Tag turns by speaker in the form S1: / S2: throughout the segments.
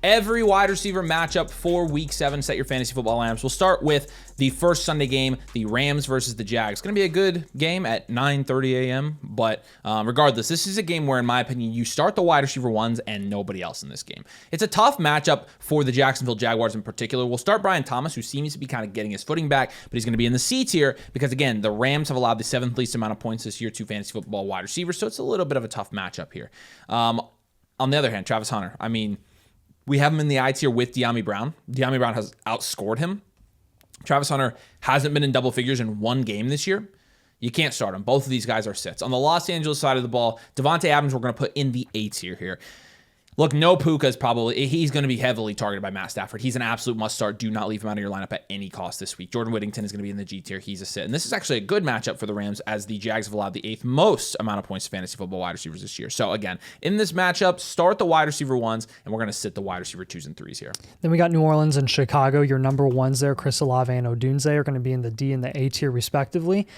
S1: every wide receiver matchup for Week 7. Set your fantasy football lineups. We'll start with the first Sunday game, the Rams versus the Jags. It's going to be a good game at 9:30 a.m., but regardless, this is a game where, in my opinion, you start the wide receiver ones and nobody else in this game. It's a tough matchup for the Jacksonville Jaguars in particular. We'll start Brian Thomas, who seems to be kind of getting his footing back, but he's going to be in the C tier because, again, the Rams have allowed the 7th least amount of points this year to fantasy football wide receivers, so it's a little bit of a tough matchup here. On the other hand, Travis Hunter, I mean, we have him in the I tier with De'Ami Brown. De'Ami Brown has outscored him. Travis Hunter hasn't been in double figures in one game this year. You can't start him. Both of these guys are sits. On the Los Angeles side of the ball, Devontae Adams we're going to put in the A tier here. Look, no Puka is probably, he's going to be heavily targeted by Matt Stafford. He's an absolute must start. Do not leave him out of your lineup at any cost this week. Jordan Whittington is going to be in the G tier. He's a sit. And this is actually a good matchup for the Rams as the Jags have allowed the 8th most amount of points to fantasy football wide receivers this year. So again, in this matchup, start the wide receiver ones, and we're going to sit the wide receiver 2s and 3s here.
S2: Then we got New Orleans and Chicago. Your number ones there, Chris Olave and Odunze, are going to be in the D and the A tier respectively.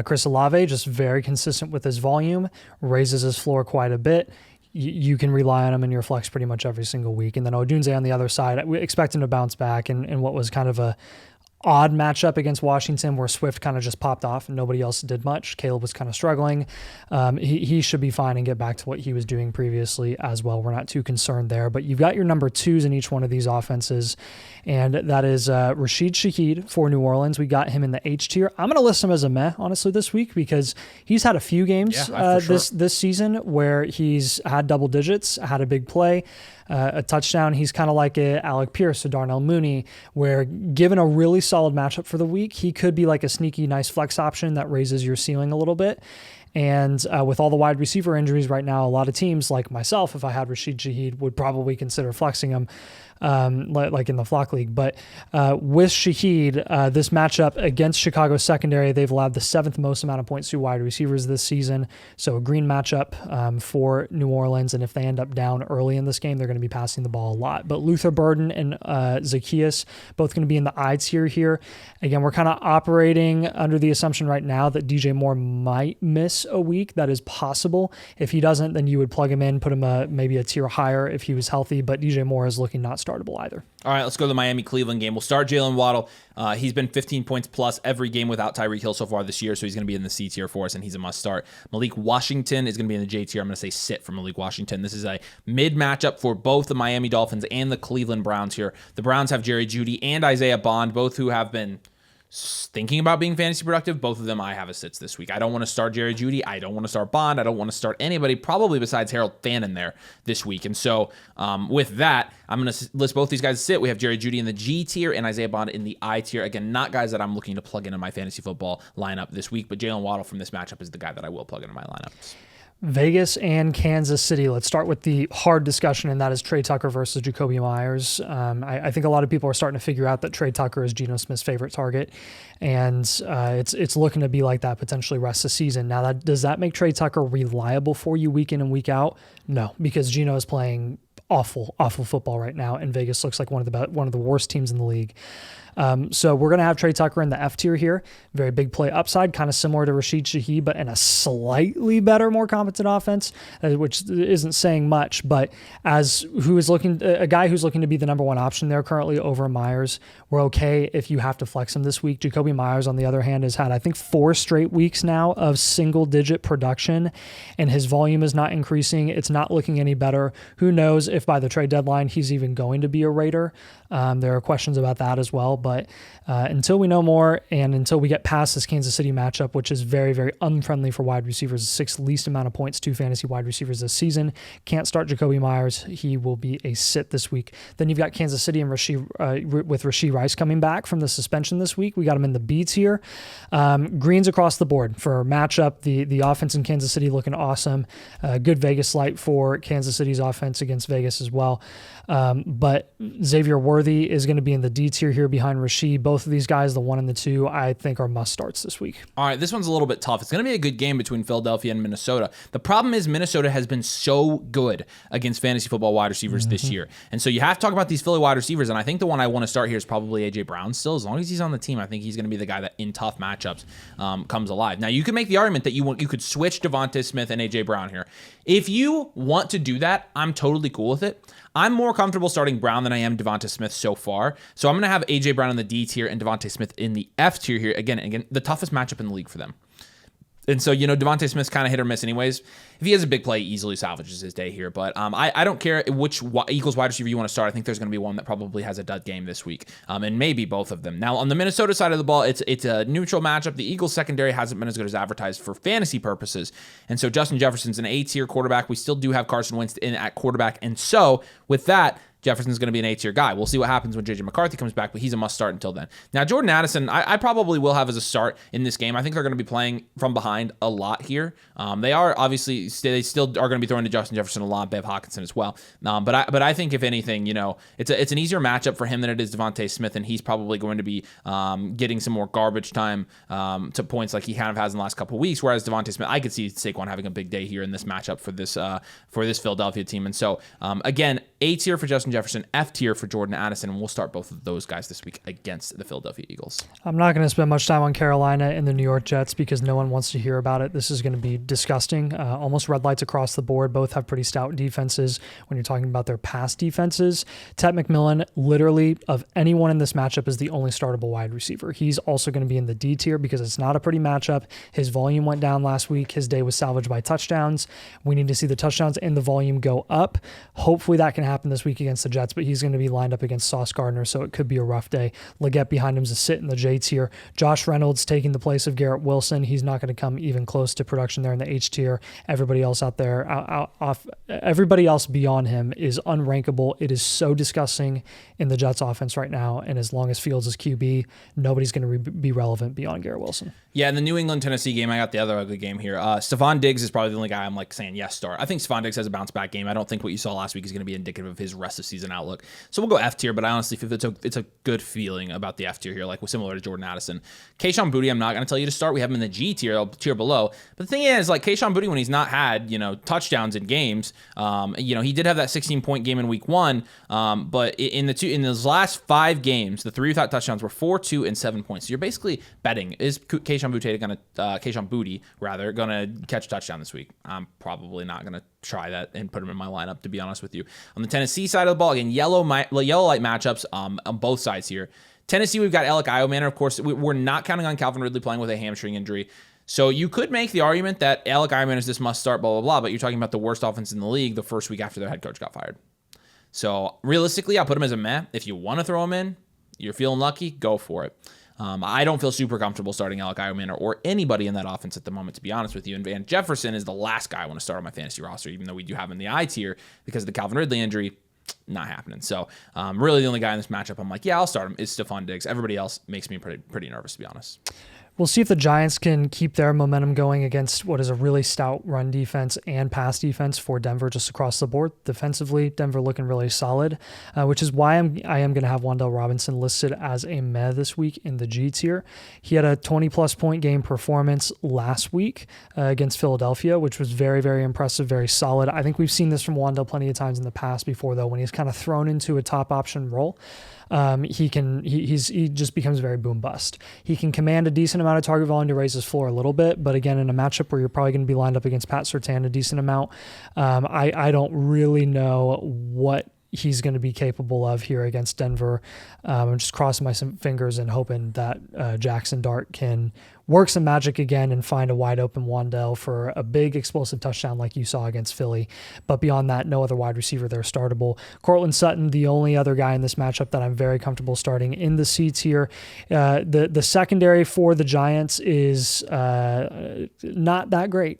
S2: Chris Olave, just very consistent with his volume, raises his floor quite a bit. You can rely on him in your flex pretty much every single week. And then Odunze on the other side, we expect him to bounce back in what was kind of a odd matchup against Washington where Swift kind of just popped off and nobody else did much. Caleb was kind of struggling. He should be fine and get back to what he was doing previously as well. We're not too concerned there, but you've got your number 2s in each one of these offenses, and that is Rashid Shaheed for New Orleans. We got him in the H tier. I'm going to list him as a meh, honestly, this week because he's had a few games this season where he's had double digits, had a big play, a touchdown. He's kind of like a Alec Pierce or Darnell Mooney, where given a really solid matchup for the week, he could be like a sneaky, nice flex option that raises your ceiling a little bit. And with all the wide receiver injuries right now, a lot of teams like myself, if I had Rashid Shaheed, would probably consider flexing him. Like in the Flock League. But with Shaheed, this matchup against Chicago's secondary, they've allowed the 7th most amount of points to wide receivers this season. So a green matchup for New Orleans. And if they end up down early in this game, they're going to be passing the ball a lot. But Luther Burden and Zacchaeus, both going to be in the I tier here. Again, we're kind of operating under the assumption right now that DJ Moore might miss a week. That is possible. If he doesn't, then you would plug him in, put him maybe a tier higher if he was healthy. But DJ Moore is looking not startable either.
S1: All right, let's go to the Miami-Cleveland game. We'll start Jalen Waddle. He's been 15 points plus every game without Tyreek Hill so far this year, so he's going to be in the C tier for us, and he's a must-start. Malik Washington is going to be in the J tier. I'm going to say sit for Malik Washington. This is a mid matchup for both the Miami Dolphins and the Cleveland Browns here. The Browns have Jerry Jeudy and Isaiah Bond, both who have been thinking about being fantasy productive. Both of them I have as sits this week. I don't want to start Jerry Jeudy. I don't want to start Bond. I don't want to start anybody probably besides Harold Fannin there this week. And so with that, I'm going to list both these guys as sit. We have Jerry Jeudy in the G tier and Isaiah Bond in the I tier. Again, not guys that I'm looking to plug into my fantasy football lineup this week, but Jalen Waddle from this matchup is the guy that I will plug into my lineups.
S2: Vegas and Kansas City. Let's start with the hard discussion, and that is Trey Tucker versus Jacoby Myers. I think a lot of people are starting to figure out that Trey Tucker is Geno Smith's favorite target, and it's looking to be like that potentially rest of the season. Now, does that make Trey Tucker reliable for you week in and week out? No, because Geno is playing awful football right now, and Vegas looks like one of the worst teams in the league. So we're going to have Trey Tucker in the F tier here. Very big play upside, kind of similar to Rashid Shaheed, but in a slightly better, more competent offense, which isn't saying much. But a guy who's looking to be the number one option there currently over Myers, we're okay if you have to flex him this week. Jacoby Myers, on the other hand, has had, I think, 4 straight weeks now of single-digit production, and his volume is not increasing. It's not looking any better. Who knows if by the trade deadline he's even going to be a Raider? There are questions about that as well, but until we know more and until we get past this Kansas City matchup, which is very, very unfriendly for wide receivers, the 6th least amount of points to fantasy wide receivers this season, can't start Jacoby Myers. He will be a sit this week. Then you've got Kansas City and with Rashee Rice coming back from the suspension this week. We got him in the B tier. Greens across the board for matchup. The offense in Kansas City looking awesome. Good Vegas light for Kansas City's offense against Vegas as well. But Xavier Worthy is going to be in the D tier here behind Rashid. Both of these guys, the 1 and the 2, I think are must starts this week.
S1: All right, this one's a little bit tough. It's going to be a good game between Philadelphia and Minnesota. The problem is Minnesota has been so good against fantasy football wide receivers this year. And so you have to talk about these Philly wide receivers, and I think the one I want to start here is probably A.J. Brown still. As long as he's on the team, I think he's going to be the guy that in tough matchups comes alive. Now, you can make the argument that you could switch Devonta Smith and A.J. Brown here. If you want to do that, I'm totally cool with with it. I'm more comfortable starting Brown than I am Devonta Smith so far. So I'm going to have A.J. Brown in the D tier and Devonta Smith in the F tier here. Again, the toughest matchup in the league for them. And so, Devonta Smith's kind of hit or miss anyways. If he has a big play, he easily salvages his day here. But I don't care which Eagles wide receiver you want to start. I think there's going to be one that probably has a dud game this week, and maybe both of them. Now, on the Minnesota side of the ball, it's a neutral matchup. The Eagles secondary hasn't been as good as advertised for fantasy purposes. And so Justin Jefferson's an A-tier quarterback. We still do have Carson Wentz in at quarterback. And so with that, Jefferson's going to be an A-tier guy. We'll see what happens when J.J. McCarthy comes back, but he's a must-start until then. Now, Jordan Addison, I probably will have as a start in this game. I think they're going to be playing from behind a lot here. They are obviously, they still are going to be throwing to Justin Jefferson a lot, Bev Hockenson as well. But I think if anything, it's an easier matchup for him than it is Devontae Smith, and he's probably going to be getting some more garbage time to points like he kind of has in the last couple of weeks. Whereas Devontae Smith, I could see Saquon having a big day here in this matchup for this Philadelphia team. And so again, A-tier for Justin Jefferson, F-tier for Jordan Addison, and we'll start both of those guys this week against the Philadelphia Eagles.
S2: I'm not going to spend much time on Carolina and the New York Jets because no one wants to hear about it. This is going to be disgusting. Almost red lights across the board. Both have pretty stout defenses when you're talking about their past defenses. Ted McMillan, literally, of anyone in this matchup, is the only startable wide receiver. He's also going to be in the D tier because it's not a pretty matchup. His volume went down last week. His day was salvaged by touchdowns. We need to see the touchdowns and the volume go up. Hopefully that can happen this week against the Jets, but he's going to be lined up against Sauce Gardner, so it could be a rough day. Leggett behind him is a sit in the J tier. Josh Reynolds taking the place of Garrett Wilson. He's not going to come even close to production there in the H tier. Everybody else out there, everybody else beyond him is unrankable. It is so disgusting in the Jets offense right now, and as long as Fields is QB, nobody's going to be relevant beyond Garrett Wilson.
S1: Yeah, in the New England-Tennessee game, I got the other ugly game here. Stephon Diggs is probably the only guy I'm saying yes start. I think Stephon Diggs has a bounce-back game. I don't think what you saw last week is going to be indicative of his rest of season outlook. So we'll go F tier, but I honestly feel it's a good feeling about the F tier here, similar to Jordan Addison. Kayshon Boutte, I'm not going to tell you to start. We have him in the G tier below. But the thing is, Kayshon Boutte, when he's not had touchdowns in games, he did have that 16-point game in week 1, but in those last 5 games, the 3 without touchdowns were 4, 2, and 7 points. So you're basically betting, is Kayshon Boutte gonna catch a touchdown this week? I'm probably not gonna try that and put him in my lineup, to be honest with you. On the Tennessee side of the ball, again, yellow light matchups on both sides here. Tennessee, we've got Alec Iomanner. Of course, we're not counting on Calvin Ridley playing with a hamstring injury. So you could make the argument that Alec Iomanner is this must start, blah, blah, blah, but you're talking about the worst offense in the league the first week after their head coach got fired. So realistically, I'll put him as a meh. If you want to throw him in, you're feeling lucky, go for it. I don't feel super comfortable starting Alec Iomanner or anybody in that offense at the moment, to be honest with you. And Van Jefferson is the last guy I want to start on my fantasy roster, even though we do have him in the I tier because of the Calvin Ridley injury. Not happening. So really the only guy in this matchup I'm like, yeah, I'll start him, is Stephon Diggs. Everybody else makes me pretty nervous, to be honest.
S2: We'll see if the Giants can keep their momentum going against what is a really stout run defense and pass defense for Denver just across the board. Defensively, Denver looking really solid, which is why I am going to have Wan'Dale Robinson listed as a meh this week in the G tier. He had a 20-plus point game performance last week against Philadelphia, which was very, very impressive, very solid. I think we've seen this from Wan'Dale plenty of times in the past before, though, when he's kind of thrown into a top option role. He just becomes very boom bust. He can command a decent amount of target volume to raise his floor a little bit, but again, in a matchup where you're probably going to be lined up against Pat Surtain a decent amount, I don't really know what he's going to be capable of here against Denver. I'm just crossing my fingers and hoping that Jackson Dart can work some magic again and find a wide open Wan'Dale for a big explosive touchdown like you saw against Philly. But beyond that, no other wide receiver there startable. Cortland Sutton, the only other guy in this matchup that I'm very comfortable starting in the C tier. The secondary for the Giants is not that great.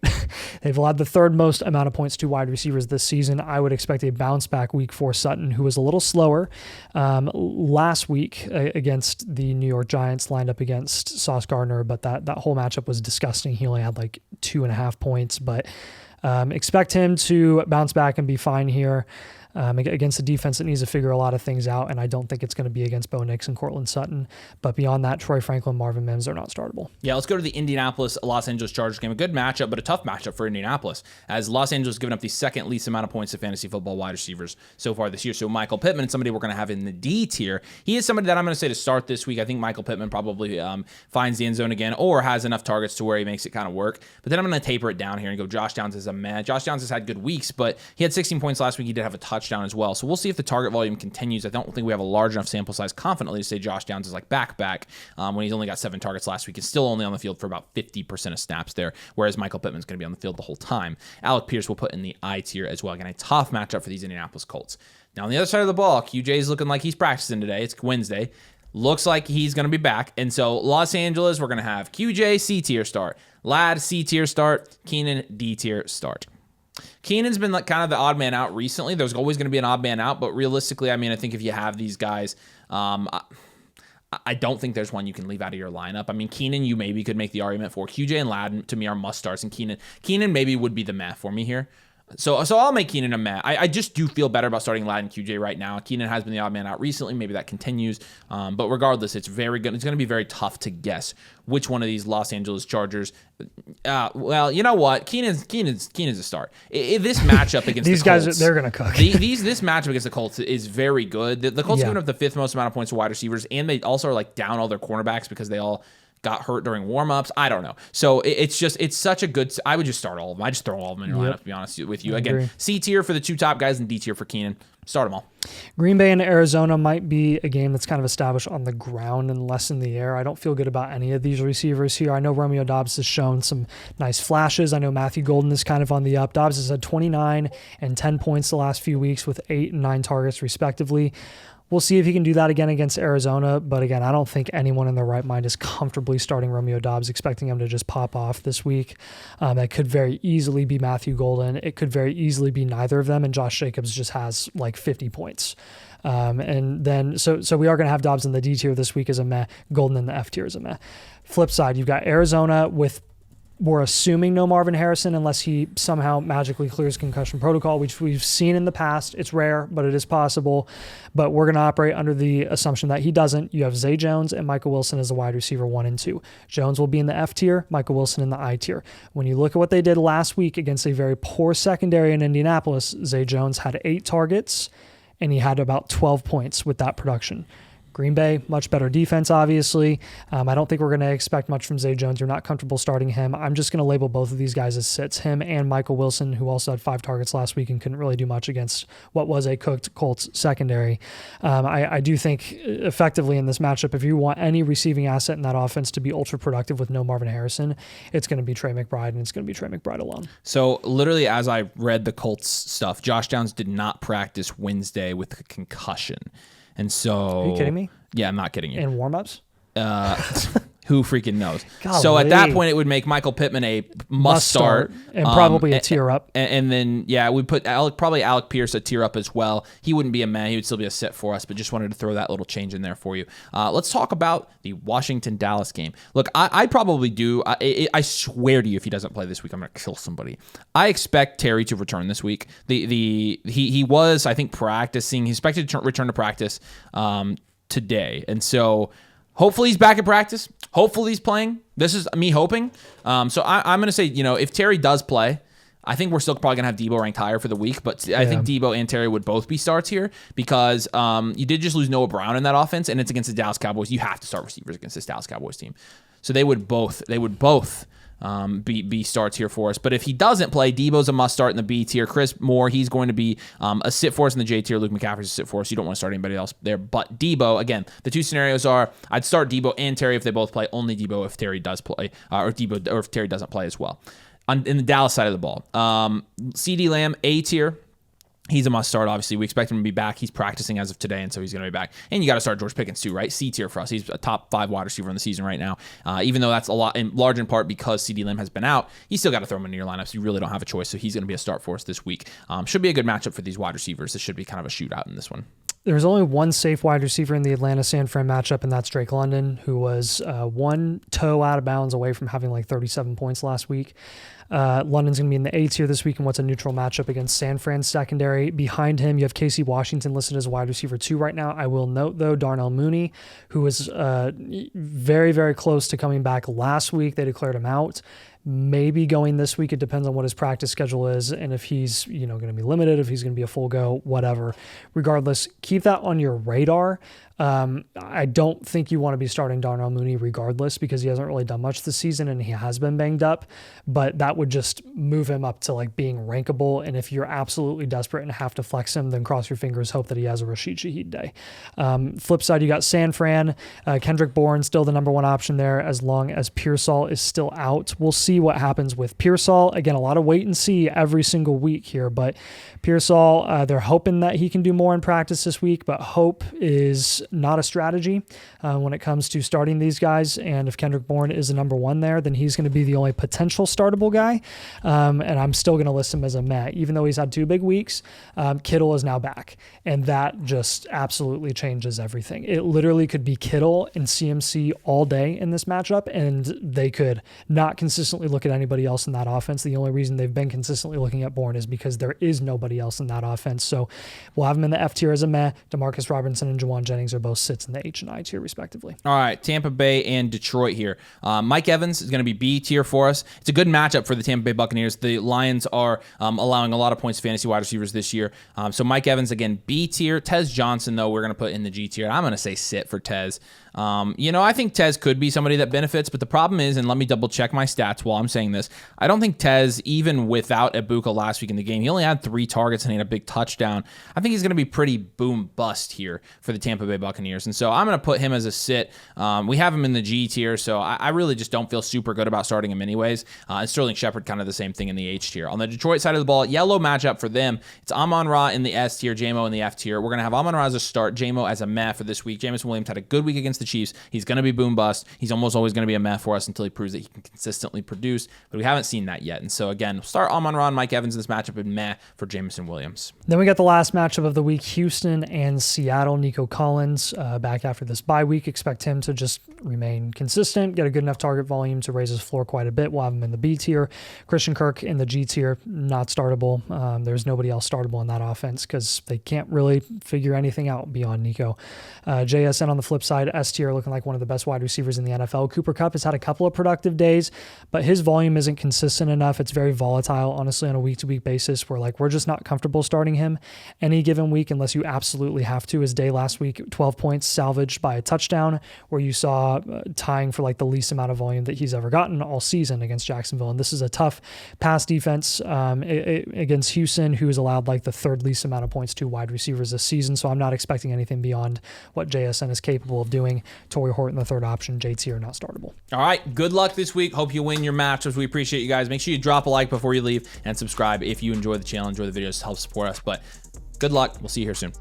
S2: They've allowed the third most amount of points to wide receivers this season. I would expect a bounce back week for Sutton, who was a little slower last week against the New York Giants, lined up against Sauce Gardner, but that whole matchup was disgusting. He only had 2.5 points, but expect him to bounce back and be fine here. Against a defense that needs to figure a lot of things out, and I don't think it's going to be against Bo Nix and Cortland Sutton. But beyond that, Troy Franklin, Marvin Mims are not startable.
S1: Yeah, let's go to the Indianapolis-Los Angeles Chargers game. A good matchup, but a tough matchup for Indianapolis, as Los Angeles has given up the second least amount of points to fantasy football wide receivers so far this year. So Michael Pittman is somebody we're going to have in the D tier. He is somebody that I'm going to say to start this week. I think Michael Pittman probably finds the end zone again or has enough targets to where he makes it kind of work. But then I'm going to taper it down here and go Josh Downs is a meh. Josh Downs has had good weeks, but he had 16 points last week. He did have a touchdown touchdown as well. So we'll see if the target volume continues. I don't think we have a large enough sample size confidently to say Josh Downs is like back when he's only got 7 targets last week. He's still only on the field for about 50% of snaps there, whereas Michael Pittman's going to be on the field the whole time. Alec Pierce will put in the I tier as well. Again, a tough matchup for these Indianapolis Colts. Now, on the other side of the ball, QJ is looking like he's practicing today. It's Wednesday. Looks like he's going to be back. And so Los Angeles, we're going to have QJ C tier start, Ladd C tier start, Keenan D tier start. Keenan's been like kind of the odd man out recently. There's always going to be an odd man out, but realistically, I mean, I think if you have these guys, I don't think there's one you can leave out of your lineup. I mean, Keenan, you maybe could make the argument for. QJ and Ladd, to me, are must starts, and Keenan maybe would be the meh for me here. So I'll make Keenan a meh. I just do feel better about starting Ladd and QJ right now. Keenan has been the odd man out recently. Maybe that continues. But regardless, it's very good. It's going to be very tough to guess which one of these Los Angeles Chargers. Well, you know what? Keenan's a start. This matchup against
S2: these
S1: the Colts,
S2: guys, they're going to cook.
S1: This matchup against the Colts is very good. The Colts giving up the 5th most amount of points to wide receivers, and they also are like down all their cornerbacks because they all got hurt during warmups. I don't know. So it's such a good. I would just start all of them. I just throw all of them in your lineup, to be honest with you. Again, C tier for the 2 top guys and D tier for Keenan. Start them all.
S2: Green Bay and Arizona might be a game that's kind of established on the ground and less in the air. I don't feel good about any of these receivers here. I know Romeo Doubs has shown some nice flashes. I know Matthew Golden is kind of on the up. Doubs has had 29 and 10 points the last few weeks with 8 and 9 targets respectively. We'll see if he can do that again against Arizona. But again, I don't think anyone in their right mind is comfortably starting Romeo Doubs, expecting him to just pop off this week. That could very easily be Matthew Golden. It could very easily be neither of them. And Josh Jacobs just has like 50 points. And then, so we are going to have Doubs in the D tier this week as a meh, Golden in the F tier as a meh. Flip side, you've got Arizona with, we're assuming no Marvin Harrison unless he somehow magically clears concussion protocol, which we've seen in the past. It's rare, but it is possible. But we're going to operate under the assumption that he doesn't. You have Zay Jones and Michael Wilson as the wide receiver 1 and 2. Jones will be in the F tier, Michael Wilson in the I tier. When you look at what they did last week against a very poor secondary in Indianapolis, Zay Jones had 8 targets and he had about 12 points with that production. Green Bay, much better defense, obviously. I don't think we're going to expect much from Zay Jones. You're not comfortable starting him. I'm just going to label both of these guys as sits, him and Michael Wilson, who also had 5 targets last week and couldn't really do much against what was a cooked Colts secondary. I do think effectively in this matchup, if you want any receiving asset in that offense to be ultra productive with no Marvin Harrison, it's going to be Trey McBride, and it's going to be Trey McBride alone.
S1: So literally, as I read the Colts stuff, Josh Downs did not practice Wednesday with a concussion. And so,
S2: are you kidding me?
S1: Yeah, I'm not kidding you.
S2: In warmups?
S1: Who freaking knows?
S2: Golly.
S1: So at that point, it would make Michael Pittman a must start
S2: and probably a tier up.
S1: And then we put probably Alec Pierce a tier up as well. He wouldn't be a meh; he would still be a sit for us. But just wanted to throw that little change in there for you. Let's talk about the Washington-Dallas game. Look, I probably do. I swear to you, if he doesn't play this week, I'm going to kill somebody. I expect Terry to return this week. He was, I think, practicing. He's expected to return to practice today, and so hopefully he's back at practice. Hopefully he's playing. This is me hoping. So I'm going to say, if Terry does play, I think we're still probably going to have Debo ranked higher for the week, but I think Debo and Terry would both be starts here because you did just lose Noah Brown in that offense, and it's against the Dallas Cowboys. You have to start receivers against this Dallas Cowboys team. So they would both be starts here for us. But if he doesn't play, Debo's a must start in the B tier. Chris Moore, he's going to be a sit for us in the J tier. Luke McCaffrey's a sit for us. You don't want to start anybody else there. But Debo, again, the 2 scenarios are I'd start Debo and Terry if they both play. Only Debo if Terry does play, or if Terry doesn't play as well. In the Dallas side of the ball, CeeDee Lamb, A tier. He's a must start, obviously. We expect him to be back. He's practicing as of today, and so he's going to be back. And you got to start George Pickens too, right? C tier for us. He's a top 5 wide receiver in the season right now. Even though that's large in part because CeeDee Lamb has been out, you still got to throw him into your lineup, so you really don't have a choice. So he's going to be a start for us this week. Should be a good matchup for these wide receivers. This should be kind of a shootout in this one.
S2: There's only one safe wide receiver in the Atlanta-San Fran matchup, and that's Drake London, who was 1 toe out of bounds away from having like 37 points last week. London's going to be in the A tier this week in what's a neutral matchup against San Fran's secondary. Behind him, you have Casey Washington listed as wide receiver 2 right now. I will note, though, Darnell Mooney, who was very, very close to coming back last week. They declared him out. Maybe going this week. It depends on what his practice schedule is and if he's going to be limited, if he's going to be a full go, whatever. Regardless, keep that on your radar. I don't think you want to be starting Darnell Mooney regardless because he hasn't really done much this season and he has been banged up, but that would just move him up to like being rankable. And if you're absolutely desperate and have to flex him, then cross your fingers, hope that he has a Rashid Shaheed day. Flip side, you got San Fran, Kendrick Bourne, still the number one option there as long as Pearsall is still out. We'll see what happens with Pearsall. Again, a lot of wait and see every single week here, but Pearsall, they're hoping that he can do more in practice this week, but hope is not a strategy when it comes to starting these guys. And if Kendrick Bourne is the number one there, then he's going to be the only potential startable guy. And I'm still going to list him as a meh, even though he's had 2 big weeks. Kittle is now back, and that just absolutely changes everything. It literally could be Kittle and CMC all day in this matchup, and they could not consistently look at anybody else in that offense. The only reason they've been consistently looking at Bourne is because there is nobody else in that offense. So we'll have him in the F tier as a meh. Demarcus Robinson and Jawan Jennings are both sits in the H and I tier respectively.
S1: All right, Tampa Bay and Detroit here. Mike Evans is going to be B tier for us. It's a good matchup for the Tampa Bay Buccaneers. The Lions are allowing a lot of points to fantasy wide receivers this year. So Mike Evans, again, B tier. Tez Johnson, though, we're going to put in the G tier. I'm going to say sit for Tez. I think Tez could be somebody that benefits, but the problem is, and let me double check my stats while I'm saying this, I don't think Tez, even without Ibuka last week in the game, he only had 3 targets and he had a big touchdown. I think he's going to be pretty boom bust here for the Tampa Bay Buccaneers, and so I'm going to put him as a sit. We have him in the G tier, so I really just don't feel super good about starting him anyways. And Sterling Shepard, kind of the same thing in the H tier. On the Detroit side of the ball, yellow matchup for them. It's Amon-Ra in the S tier, J-Mo in the F tier. We're going to have Amon-Ra as a start, J-Mo as a meh for this week. Jameson Williams had a good week against the Chiefs. He's going to be boom bust. He's almost always going to be a meh for us until he proves that he can consistently produce, but we haven't seen that yet. And so again, start Amon-Ra and Mike Evans in this matchup and meh for Jameson Williams.
S2: Then we got the last matchup of the week, Houston and Seattle. Nico Collins back after this bye week. Expect him to just remain consistent, get a good enough target volume to raise his floor quite a bit. We'll have him in the B tier. Christian Kirk in the G tier, not startable. There's nobody else startable in that offense because they can't really figure anything out beyond Nico. JSN on the flip side, S tier, looking like one of the best wide receivers in the NFL. Cooper Kupp has had a couple of productive days, but his volume isn't consistent enough. It's very volatile, honestly, on a week-to-week basis where we're just not comfortable starting him any given week unless you absolutely have to. His day last week, 12 points salvaged by a touchdown where you saw tying for the least amount of volume that he's ever gotten all season against Jacksonville. And this is a tough pass defense against Houston, who has allowed the 3rd least amount of points to wide receivers this season. So I'm not expecting anything beyond what JSN is capable of doing. Torrey Horton, the 3rd option, J tier, not startable.
S1: All right, good luck this week. Hope you win your matchups. We appreciate you guys. Make sure you drop a like before you leave and subscribe if you enjoy the channel, enjoy the videos to help support us. But good luck. We'll see you here soon.